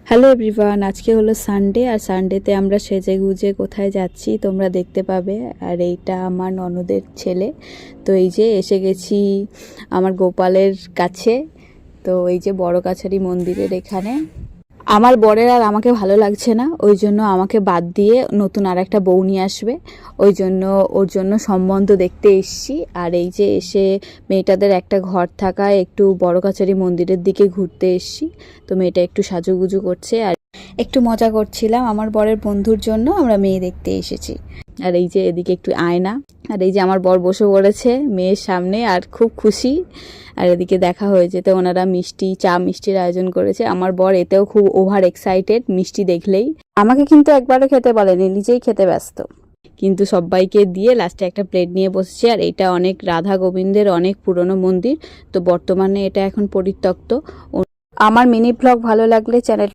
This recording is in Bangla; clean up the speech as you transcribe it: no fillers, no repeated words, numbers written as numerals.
হ্যালো এভরিওয়ান, আজকে হলো সানডে। আর সানডেতে আমরা সেজে গুজে কোথায় যাচ্ছি তোমরা দেখতে পাবে। আর এইটা আমার ননদের ছেলে। তো এই যে এসে গেছি আমার গোপালের কাছে। তো এই যে বড় কাছারি মন্দিরের এখানে আমার বরের আর আমাকে ভালো লাগছে না, ওই জন্য আমাকে বাদ দিয়ে নতুন আর একটা বউ নিয়ে আসবে। ওই জন্য ওর জন্য সম্বন্ধ দেখতে এসছি। আর এই যে এসে মেয়েটাদের একটা ঘর থাকায় একটু বড় কাছারি মন্দিরের দিকে ঘুরতে এসছি। তো মেয়েটা একটু সাজুগুজু করছে আর একটু মজা করছিলাম। আমার বরের বন্ধুর জন্য আমরা মেয়ে দেখতে এসেছি। আর এই যে এদিকে একটু আয়না, আর এই যে আমার বর বসে পড়েছে মেয়ের সামনে আর খুব খুশি। আর এদিকে দেখা হয়েছে, তো ওনারা মিষ্টির আয়োজন করেছে। আমার বর এতেও খুব ওভার এক্সাইটেড মিষ্টি দেখলেই। আমাকে কিন্তু একবারও খেতে বলেনি, নিজেই খেতে ব্যস্ত। কিন্তু সবাইকে দিয়ে লাস্টে একটা প্লেট নিয়ে বসেছে। আর এটা অনেক রাধা গোবিন্দের অনেক পুরনো মন্দির, তো বর্তমানে এটা এখন পরিত্যক্ত। আমার মিনি ব্লগ ভালো লাগলে চ্যানেল